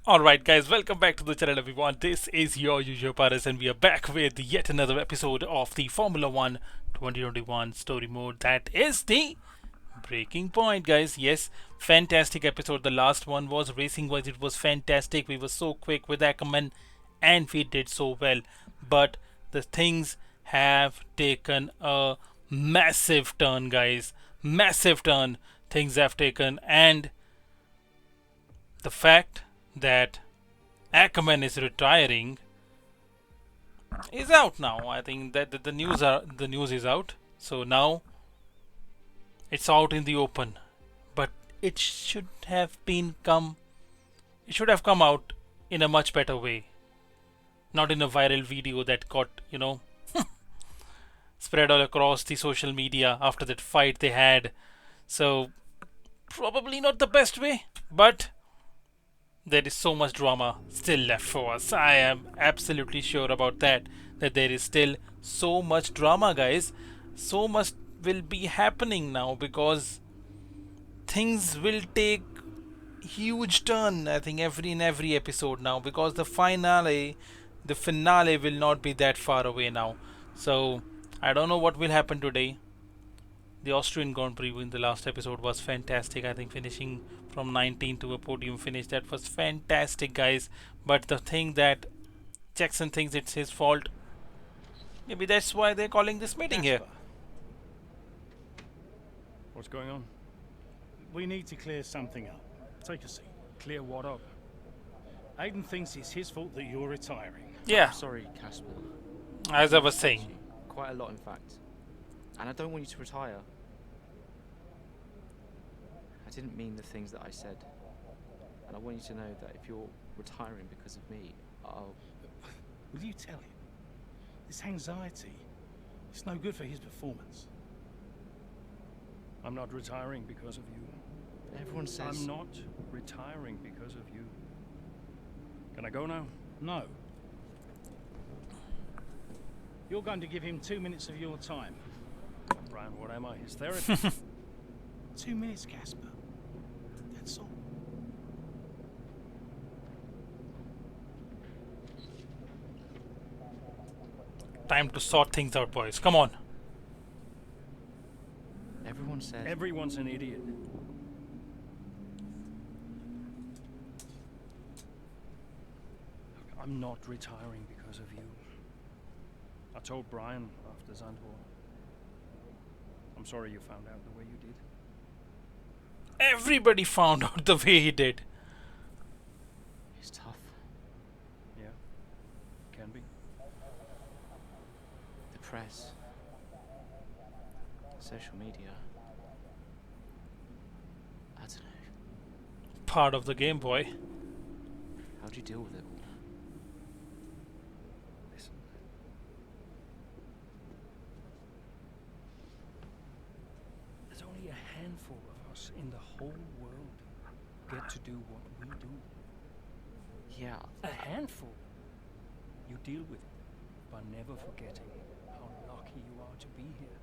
Alright guys, welcome back to the channel everyone. This is your usual Paris and we are back with yet another episode of the Formula 1 2021 story mode. That is the breaking point guys. Yes, fantastic episode. The last one was racing wise, it was fantastic. We were so quick with Ackerman and we did so well. But the things have taken a massive turn guys. Massive turn things have taken, and the fact that Ackerman is retiring is out now. I think that the news is out. So now it's out in the open. But it should have been come. It should have come out in a much better way, not in a viral video that got spread all across the social media after that fight they had. So probably not the best way, but there is so much drama still left for us. I am absolutely sure about that. That there is still so much drama, guys. So much will be happening now because things will take huge turn. I think every episode now, because the finale will not be that far away now. So I don't know what will happen today. The Austrian Grand Prix in the last episode was fantastic. I think finishing from 19 to a podium finish, that was fantastic, guys. But the thing that Jackson thinks it's his fault, maybe that's why they're calling this meeting here. What's going on? We need to clear something up. Take a seat. Clear what up? Aiden thinks it's his fault that you're retiring. Yeah, Sorry, Casper. as I was saying. Quite a lot, in fact. And I don't want you to retire. I didn't mean the things that I said. And I want you to know that if you're retiring because of me, I'll... Will you tell him? This anxiety, it's no good for his performance. I'm not retiring because of you. Everyone says... I'm not retiring because of you. Can I go now? No. You're going to give him 2 minutes of your time. Brian, what am I? His therapist? 2 minutes, Casper. That's all. Time to sort things out, boys. Come on. Everyone says... Everyone's an idiot. Look, I'm not retiring because of you. I told Brian after Zandvoort. I'm sorry you found out the way you did. Everybody found out the way he did. It's tough. Yeah, can be. The press. Social media. I don't know. Part of the game, boy. How do you deal with it all? Listen. There's only a handful of us in the whole world get to do what we do. Yeah, A handful. You deal with it by never forgetting how lucky you are to be here.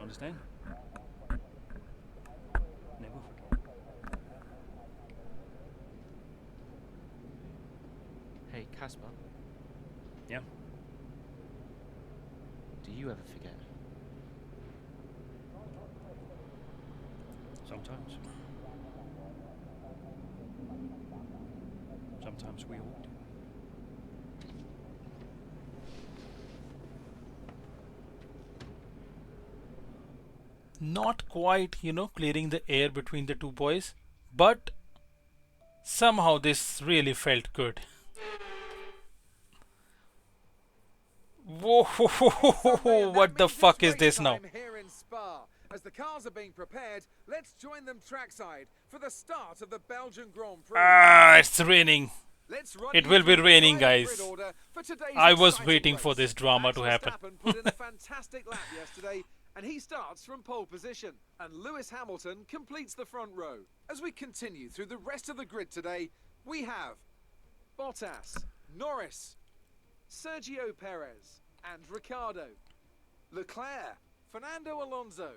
Understand? Never forget. hey, Casper, Yeah? do you ever forget? Sometimes. Sometimes we all do. Not quite, clearing the air between the two boys, but somehow this really felt good. Whoa, what the fuck is this now? Here in Spa. As the cars are being prepared, let's join them trackside for the start of the Belgian Grand Prix. Ah, it's raining. Let's run It you will be through the raining, driving guys. grid order for today's I was exciting waiting for race. this drama to Max happen. Verstappen put in a fantastic lap yesterday, and he starts from pole position. And Lewis Hamilton completes the front row. As we continue through the rest of the grid today, we have Bottas, Norris, Sergio Perez, and Ricciardo, Leclerc, Fernando Alonso,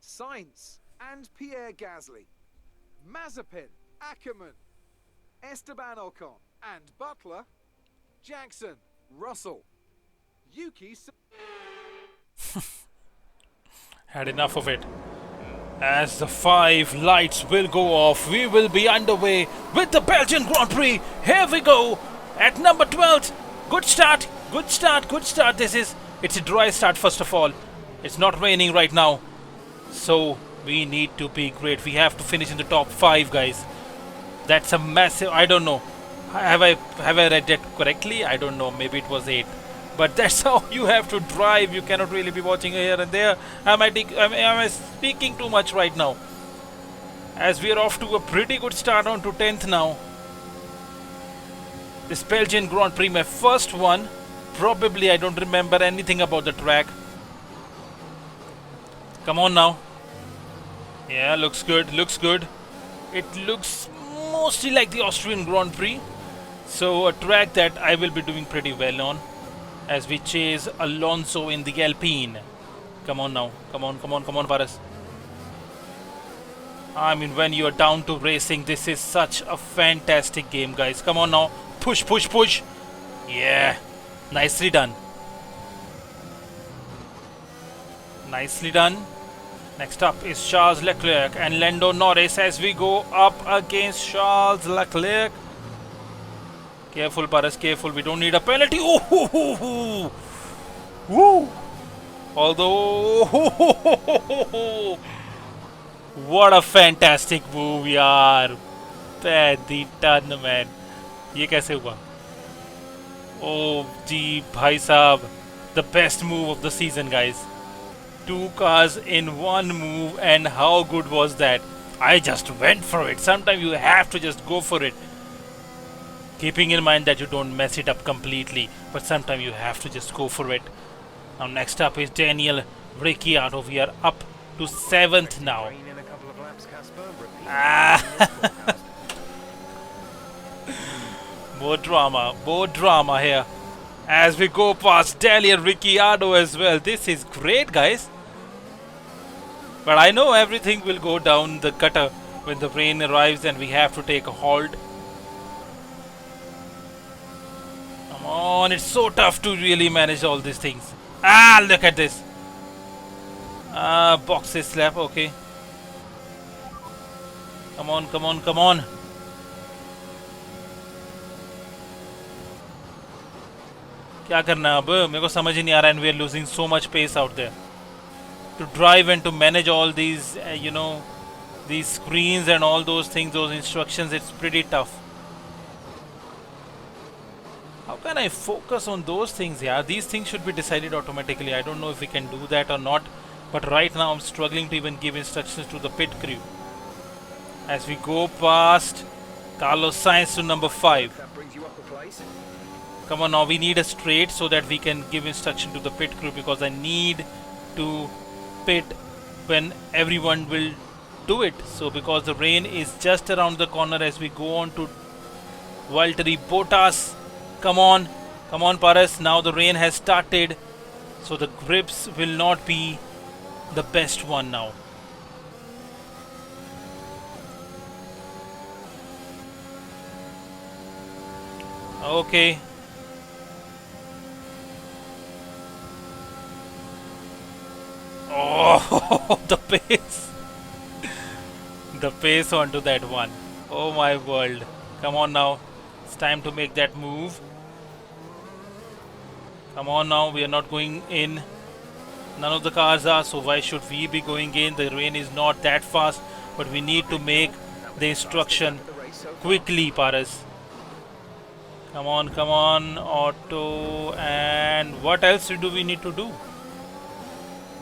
Sainz, and Pierre Gasly, Mazepin, Ackerman, Esteban Ocon, and Butler, Jackson, Russell, Yuki. Had enough of it. As the 5 lights will go off, we will be underway with the Belgian Grand Prix. Here we go at number 12. Good start, good start, good start. It's a dry start first of all. It's not raining right now. So we need to be great. We have to finish in the top 5, guys. That's a massive, I don't know. Have I read that correctly? I don't know. Maybe it was 8. But that's how you have to drive. You cannot really be watching here and there. Am I speaking too much right now? As we are off to a pretty good start on to 10th now. This Belgian Grand Prix, my first one. Probably I don't remember anything about the track. Come on now. Yeah, looks good, looks good. It looks mostly like the Austrian Grand Prix. So a track that I will be doing pretty well on. As we chase Alonso in the Alpine. Come on now. Come on, come on, come on, Paris. I mean, when you are down to racing, this is such a fantastic game, guys. Come on now. Push, push, push. Yeah. Nicely done. Nicely done. Next up is Charles Leclerc and Lando Norris as we go up against Charles Leclerc. Careful, Paris, careful. We don't need a penalty. Ooh, woo! Although, what a fantastic move, yaar. Paddy done, man. ये कैसे हुआ? Oh, gee, bhai sahab. The best move of the season, guys. 2 cars in one move, and how good was that? I just went for it. Sometimes you have to just go for it. Keeping in mind that you don't mess it up completely, but sometimes you have to just go for it. Now next up is Daniel Ricciardo. We are up to 7th now. More drama here. As we go past Daniel Ricciardo as well. This is great, guys. But I know everything will go down the gutter when the rain arrives and we have to take a halt. Come on, it's so tough to really manage all these things. Ah, look at this. Boxes slap, okay. Come on, come on, come on. क्या करना अब मेरे को समझ ही नहीं आ रहा and we are losing so much pace out there. To drive and to manage all these, you know, these screens and all those things, those instructions, it's pretty tough. How can I focus on those things? Yeah, these things should be decided automatically. I don't know if we can do that or not. But right now I'm struggling to even give instructions to the pit crew. As we go past Carlos Sainz to number 5. That brings you up a place. Come on now, we need a straight so that we can give instruction to the pit crew because I need to pit when everyone will do it. So because the rain is just around the corner as we go on to Valtteri Bottas. Come on, come on Paris, now the rain has started. So the grips will not be the best one now. Okay. Oh, the pace. The pace onto that one. Oh my world. Come on now. It's time to make that move. Come on now. We are not going in. None of the cars are. So why should we be going in? The rain is not that fast. But we need to make the instruction quickly, Paris. Come on, auto, and what else do we need to do?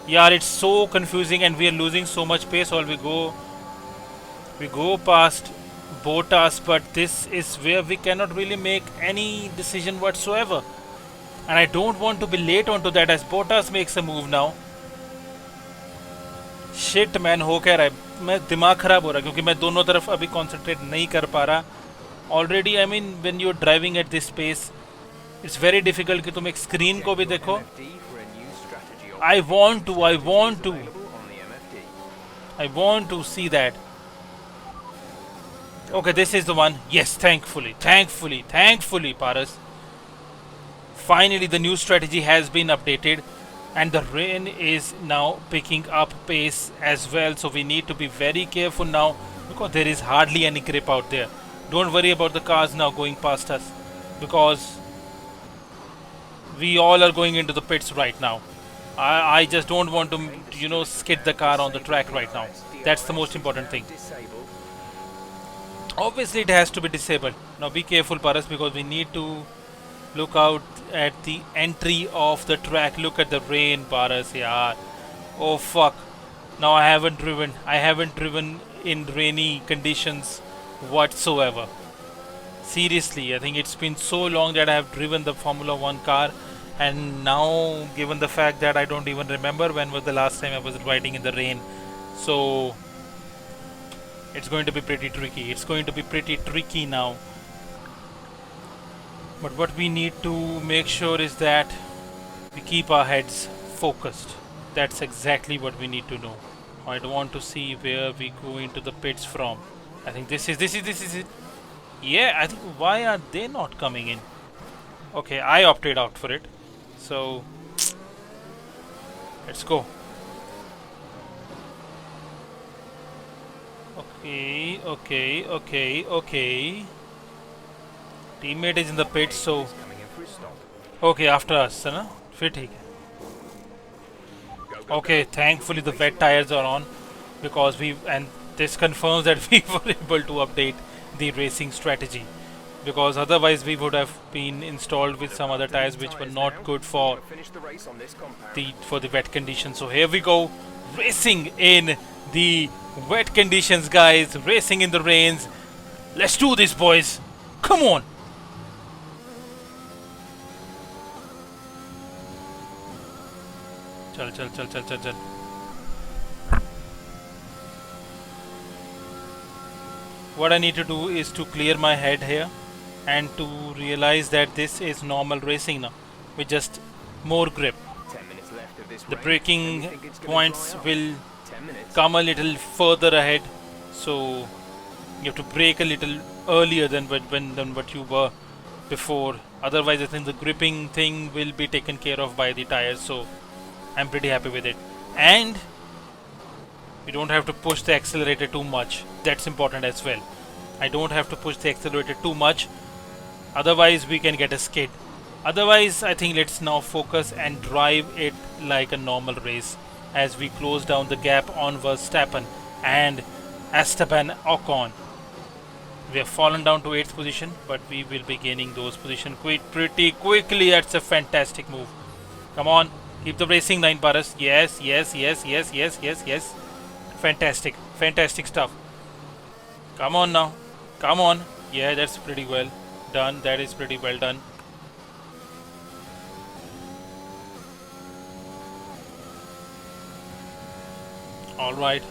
Yeah, it's so confusing and we are losing so much pace while we go past Bottas, but this is where we cannot really make any decision whatsoever. And I don't want to be late onto that as Bottas makes a move now. Shit man, हो क्या रहा है? मैं दिमाग खराब हो रहा है क्योंकि मैं दोनों तरफ अभी concentrate नहीं कर पा रहा. Already, I mean, when you're driving at this pace, it's very difficult कि तुम एक screen को भी देखो. I want to see that. Okay, this is the one. Yes, thankfully, Paras. Finally, the new strategy has been updated, and the rain is now picking up pace as well. So we need to be very careful now because there is hardly any grip out there. Don't worry about the cars now going past us because we all are going into the pits right now. I just don't want to, skid the car on the track right now. That's the most important thing. Obviously, it has to be disabled. Now, be careful, Paras, because we need to look out at the entry of the track. Look at the rain, Paras. Yeah. Oh fuck. Now I haven't driven. In rainy conditions whatsoever. Seriously, I think it's been so long that I have driven the Formula 1 car, and now given the fact that I don't even remember when was the last time I was riding in the rain, so it's going to be pretty tricky now. But what we need to make sure is that we keep our heads focused. That's exactly what we need to know. I want to see where we go into the pits from. I think this is it. Yeah, I think why are they not coming in? Okay, I opted out for it. So let's go. Okay. Teammate is in the pit, so okay, after us, है ना? फिर ठीक है. Okay, thankfully the wet tires are on because this confirms that we were able to update the racing strategy, because otherwise we would have been installed with some other tires which were not good for the wet conditions. So here we go, racing in the wet conditions, guys, racing in the rains. Let's do this, boys. Come on. Chal. What I need to do is to clear my head here and to realize that this is normal racing now with just more grip. The braking points will come a little further ahead, so you have to brake a little earlier than what you were before. Otherwise, I think the gripping thing will be taken care of by the tires, so I'm pretty happy with it. And we don't have to push the accelerator too much. That's important as well. I don't have to push the accelerator too much, otherwise we can get a skid. Otherwise, I think let's now focus and drive it like a normal race as we close down the gap on Verstappen and Esteban Ocon. We have fallen down to 8th position, but we will be gaining those positions pretty quickly. That's a fantastic move. Come on, keep the racing line, Paras. Yes. Fantastic stuff. Come on now. Come on. Yeah, that's pretty well done. That is pretty well done. All right.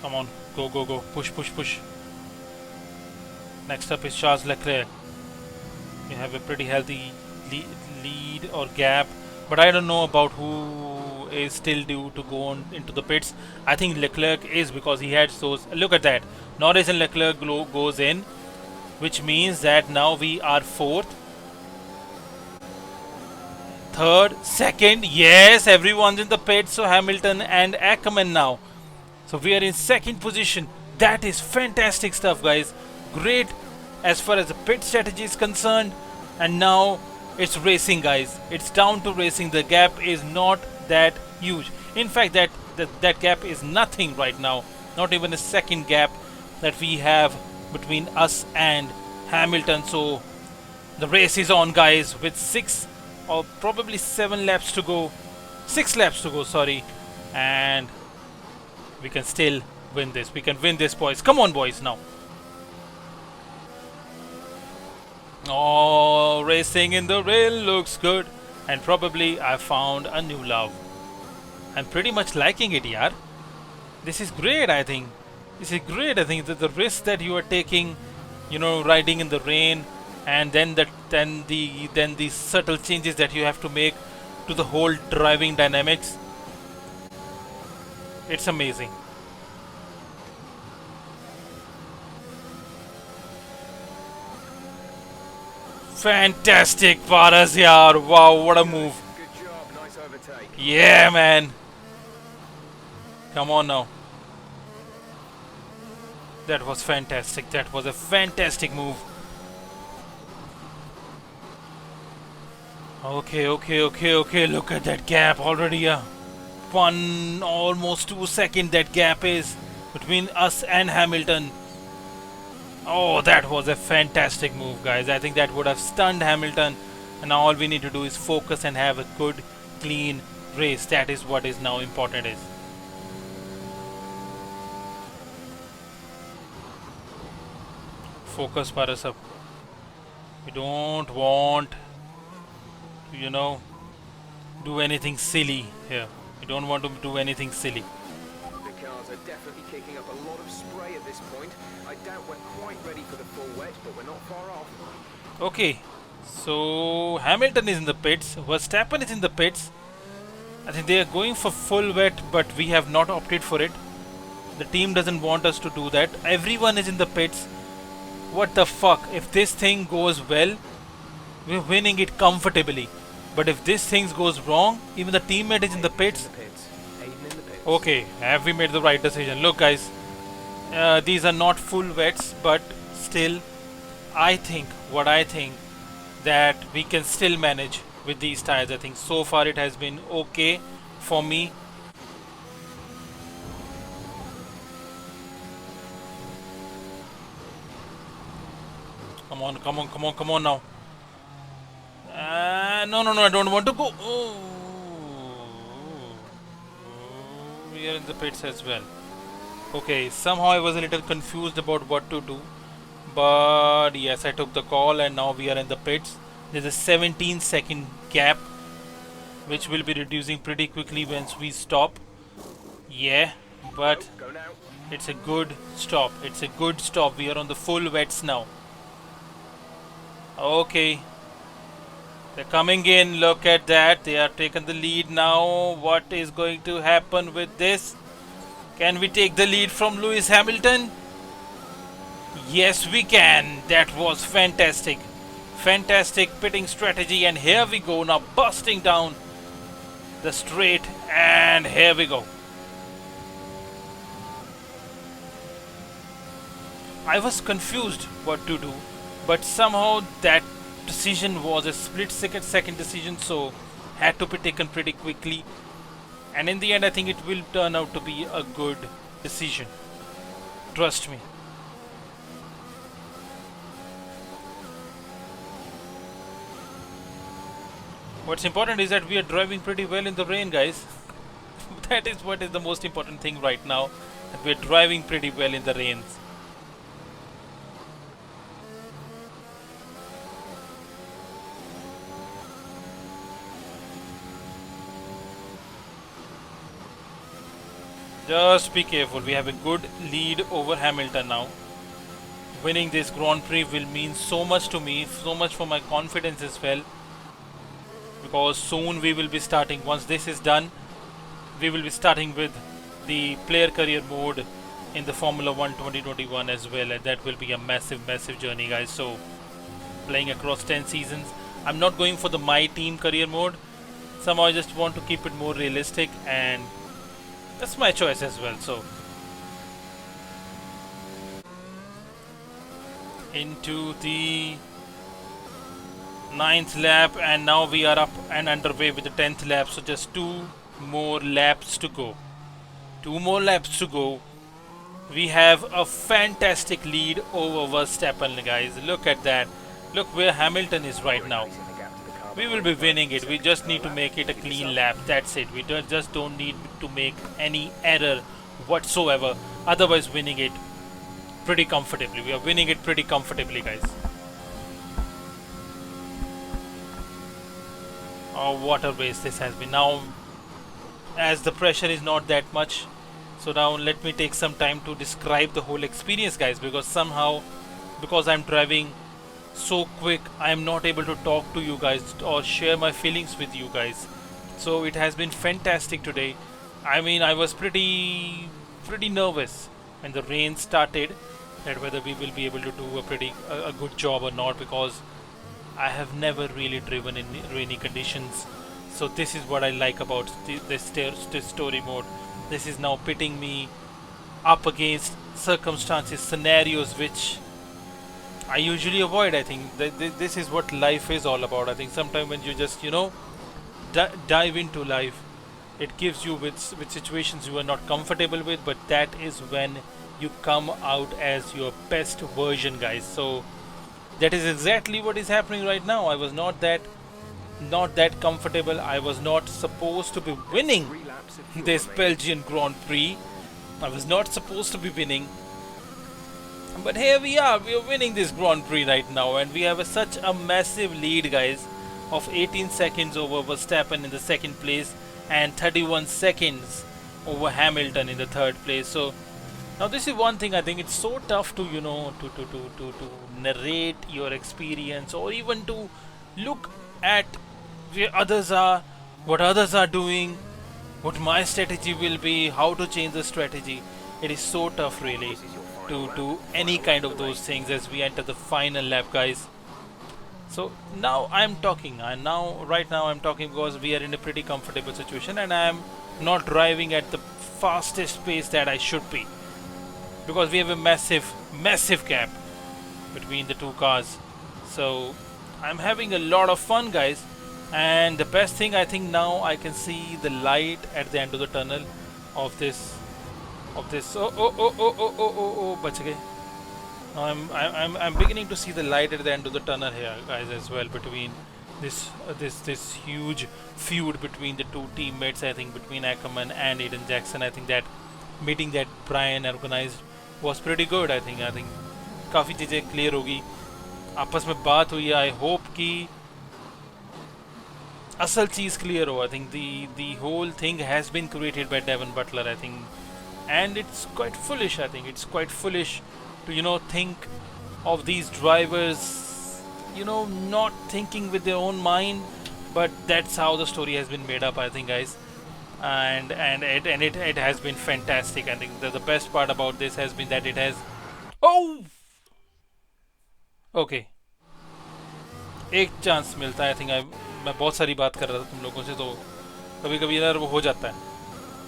Come on. Go. Push. Next up is Charles Leclerc. We have a pretty healthy lead or gap, but I don't know about who is still due to go on into the pits. I think Leclerc is, because he had those. Look at that. Norris and Leclerc goes in, which means that now we are 4th, 3rd, 2nd. Yes, everyone's in the pits. So Hamilton and Ackerman now. So we are in 2nd position. That is fantastic stuff, guys. Great as far as the pit strategy is concerned. And now it's racing, guys. It's down to racing. The gap is not that huge. In fact, that gap is nothing right now. Not even a second gap that we have between us and Hamilton. So the race is on, guys, with 6 or probably 7 laps to go. 6 laps to go, sorry. And we can still win this. We can win this, boys. Come on, boys, now. Oh, racing in the rain looks good. And probably I found a new love. I'm pretty much liking it, yaar. This is great, I think. This is great. I think that the risk that you are taking, riding in the rain, and then the subtle changes that you have to make to the whole driving dynamics. It's amazing. Fantastic, Paras, yaar. Wow, what a move. Good job, nice overtake. Yeah, man. Come on now. That was fantastic. That was a fantastic move. Okay, okay, okay, okay. Look at that gap already. Almost 2 second that gap is between us and Hamilton. Oh, that was a fantastic move, guys. I think that would have stunned Hamilton. And now all we need to do is focus and have a good, clean race. That is what is now important is. Focus, Parasap. We don't want to, do anything silly here. We don't want to do anything silly. The cars are definitely kicking up a lot of spray at this point. I doubt we're quite ready for the full wet, but we're not far off. Okay, so Hamilton is in the pits. Verstappen is in the pits. I think they are going for full wet, but we have not opted for it. The team doesn't want us to do that. Everyone is in the pits. What the fuck? If this thing goes well, we're winning it comfortably. But if this thing goes wrong, even the teammate is in the pits. Okay, have we made the right decision? Look, guys, these are not full wets, but still, I think that we can still manage with these tires. I think so far it has been okay for me. Come on, come on, come on, come on now. No, no, no, I don't want to go. Oh, we are in the pits as well. Okay, somehow I was a little confused about what to do. But yes, I took the call and now we are in the pits. There's a 17-second gap, which will be reducing pretty quickly once we stop. Yeah, but it's a good stop. It's a good stop. We are on the full wets now. Okay. They're coming in. Look at that. They are taking the lead now. What is going to happen with this? Can we take the lead from Lewis Hamilton? Yes, we can. That was fantastic. Fantastic pitting strategy. And here we go now, busting down the straight. And here we go. I was confused what to do, but somehow that decision was a split-second decision, so had to be taken pretty quickly. And in the end, I think it will turn out to be a good decision. Trust me. What's important is that we are driving pretty well in the rain, guys. That is what is the most important thing right now. That we are driving pretty well in the rains. Just be careful. We have a good lead over Hamilton now. Winning this Grand Prix will mean so much to me, so much for my confidence as well. Because soon we will be starting, once this is done, we will be starting with the player career mode in the Formula 1 2021 as well. And that will be a massive, massive journey, guys. So, playing across 10 seasons. I'm not going for the My Team career mode. Somehow I just want to keep it more realistic, and that's my choice as well. So into the 9th lap, and now we are up and underway with the 10th lap. So just 2 more laps to go. 2 more laps to go. We have a fantastic lead over Verstappen, guys. Look at that. Look where Hamilton is right now. We will be winning it. We just need to make it a clean lap. That's it. We just don't need to make any error whatsoever. Otherwise, winning it pretty comfortably. We are winning it pretty comfortably, guys. Oh, what a race this has been. Now, as the pressure is not that much, so now let me take some time to describe the whole experience, guys, because somehow, because I'm driving so quick, I am not able to talk to you guys or share my feelings with you guys. So it has been fantastic today. I mean, I was pretty nervous when the rain started, that whether we will be able to do a good job or not, because I have never really driven in rainy conditions. So this is what I like about this story mode. This is now pitting me up against circumstances, scenarios which I usually avoid. I think this is what life is all about. I think sometimes when you just dive into life, it gives you with situations you are not comfortable with, but that is when you come out as your best version, guys. So that is exactly what is happening right now. I was not that comfortable. I was not supposed to be winning this Belgian Grand Prix. I was not supposed to be winning, but here we are. We are winning this Grand Prix right now, and we have such a massive lead, guys, of 18 seconds over Verstappen in the second place and 31 seconds over Hamilton in the third place. So now this is one thing. I think it's so tough to to narrate your experience, or even to look at where others are, what others are doing, what my strategy will be, how to change the strategy. It is so tough, really, to do any kind of those things as we enter the final lap, guys. So now I'm talking, and right now I'm talking because we are in a pretty comfortable situation, and I am not driving at the fastest pace that I should be, because we have a massive gap between the two cars. So I'm having a lot of fun, guys. And the best thing, I think, now I can see the light at the end of the tunnel of this bach gaye. Now I'm beginning to see the light at the end of the tunnel here, guys, as well, between this huge feud between the two teammates. I think between Ackerman and Aiden Jackson. I think that meeting that Brian organized was pretty good. I think काफ़ी चीज़ें clear होगी, आपस में बात हुई. I hope कि असल चीज़ clear हो. I think the whole thing has been created by Devon Butler, I think, and it's quite foolish. I think it's quite foolish to think of these drivers not thinking with their own mind, but that's how the story has been made up, I think, guys. And it has been fantastic. I think the best part about this has been that it has okay एक chance मिलता है. I think मैं बहुत सारी बात कर रहा था तुम लोगों से, तो कभी कभी यार वो हो जाता है.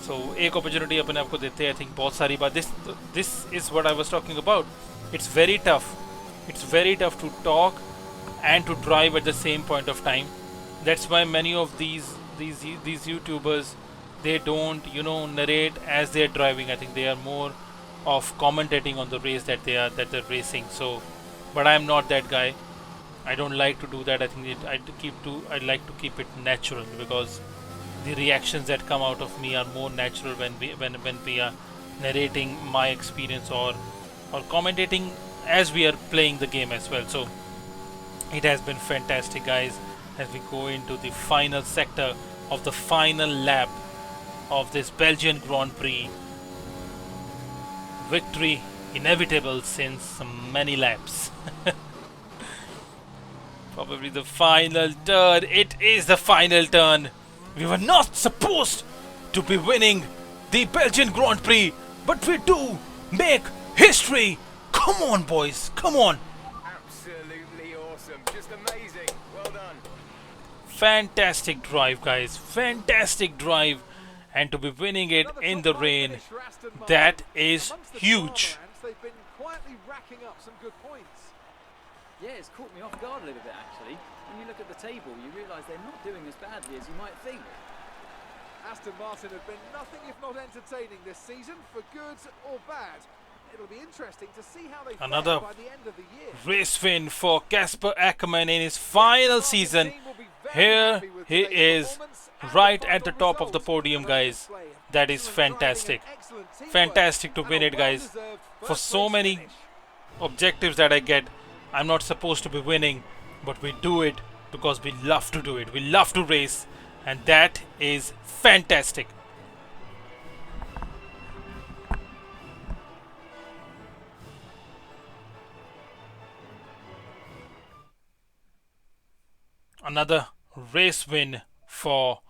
सो एक अपॉर्चुनिटी अपने आप को देते हैं. आई थिंक बहुत सारी बात, this is what I was talking about. It's very tough to talk and to drive at the same point of time. That's why many of these YouTubers, they don't narrate as they're driving. I think they are more of commentating on the race that they're racing. So, but I'm not that guy. I don't like to do that. I think I like to keep it natural, because the reactions that come out of me are more natural when we are narrating my experience or commentating as we are playing the game as well. So it has been fantastic, guys, as we go into the final sector of the final lap of this Belgian Grand Prix. Victory inevitable since many laps. Probably the final turn. It is the final turn. We were not supposed to be winning the Belgian Grand Prix, but we do make history. Come on, boys, come on. Just amazing. Well done. Fantastic drive, guys. Fantastic drive. And to be winning it in the rain, that is huge. They've been quietly racking up some good points. Yeah, it's caught me off guard a little bit, actually. When you look at the table, you realise they're not doing as badly as you might think. Aston Martin have been nothing if not entertaining this season, for good or bad. It'll be interesting to see how they Another fare by the end of the year. Race win for Casper Ackerman in his final season. Here he is, right at the top of the podium, guys. That is fantastic. Fantastic to win it, guys. For so many objectives that I get, I'm not supposed to be winning, but we do it because we love to do it. We love to race, and that is fantastic. Another race win for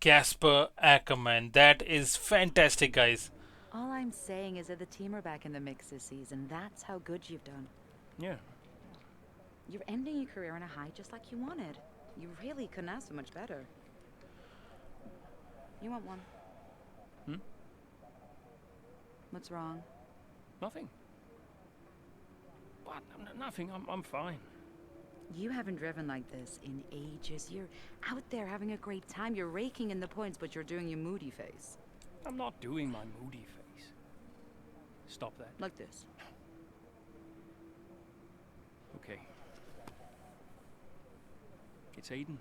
Casper Ackerman. That is fantastic, guys. All I'm saying is that the team are back in the mix this season. That's how good you've done. Yeah. You're ending your career on a high just like you wanted. You really couldn't ask for much better. You want one? Hmm? What's wrong? Nothing. What? Nothing. I'm fine. You haven't driven like this in ages. You're out there having a great time. You're raking in the points, but you're doing your moody face. I'm not doing my moody face. Stop that. Like this. Okay. It's Aiden.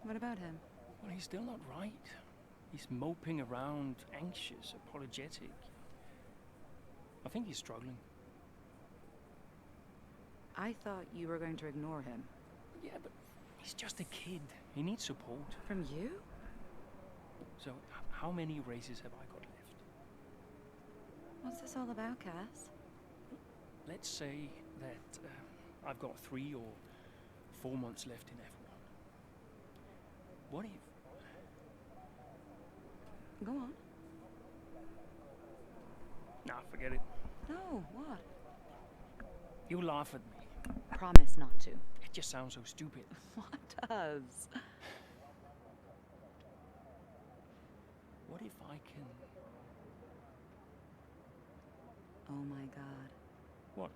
What about him? Well, he's still not right. He's moping around, anxious, apologetic. I think he's struggling. I thought you were going to ignore him. Yeah, but he's just a kid. He needs support. From you? So, how many races have I got left? What's this all about, Cass? Let's say that I've got 3 or 4 months left in F1. What if... Go on. Nah, forget it. No, what? You laugh at me. Promise not to. It just sounds so stupid. What does? What if I can... Oh my god. What?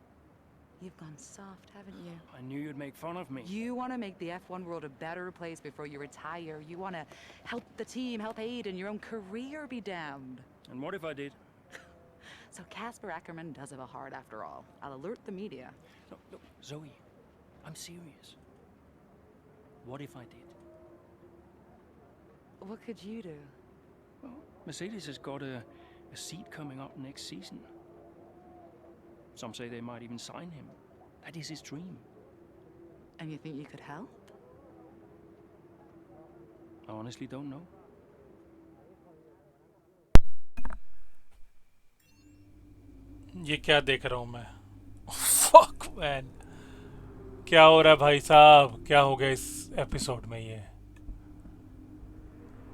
You've gone soft, haven't you? I knew you'd make fun of me. You want to make the F1 world a better place before you retire. You want to help the team, help Aid, and your own career be damned. And what if I did? So Casper Ackerman does have a heart after all. I'll alert the media. No, look, Zoe, I'm serious. What if I did? What could you do? Well, Mercedes has got a seat coming up next season. Some say they might even sign him. That is his dream. And you think you could help? I honestly don't know. ये क्या देख रहा हूँ मैं? Fuck man, क्या हो रहा है भाई साहब? क्या हो गया इस एपिसोड में? ये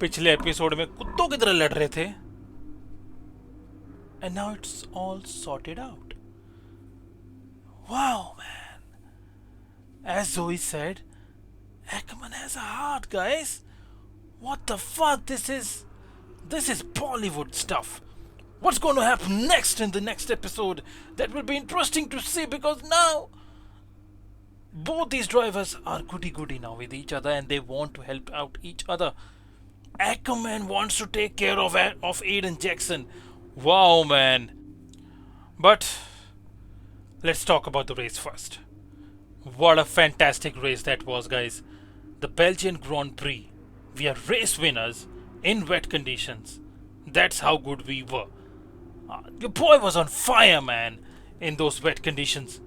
पिछले एपिसोड में कुत्तों की तरह लड़ रहे थे, and now it's all sorted out. Wow man, as Zoe said, Ackerman has a heart, guys. What the fuck? This is Bollywood stuff. What's going to happen next in the next episode? That will be interesting to see, because now both these drivers are goody-goody now with each other and they want to help out each other. Ackerman wants to take care of Aiden Jackson. Wow, man. But let's talk about the race first. What a fantastic race that was, guys. The Belgian Grand Prix. We are race winners in wet conditions. That's how good we were. Your boy was on fire, man, in those wet conditions.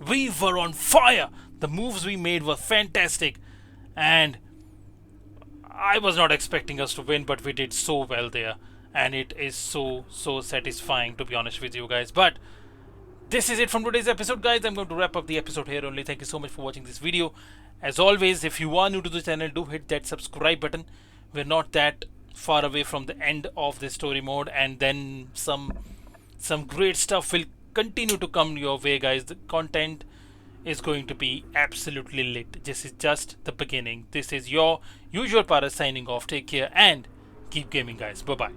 We were on fire. The moves we made were fantastic. And I was not expecting us to win, but we did so well there. And it is so satisfying, to be honest with you guys. But this is it from today's episode, guys. I'm going to wrap up the episode here only. Thank you so much for watching this video. As always, if you are new to the channel, do hit that subscribe button. We're not that far away from the end of the story mode, and then some great stuff will continue to come your way, guys. The content is going to be absolutely lit. This is just the beginning. This is your usual Paras signing off. Take care and keep gaming, guys. Bye bye.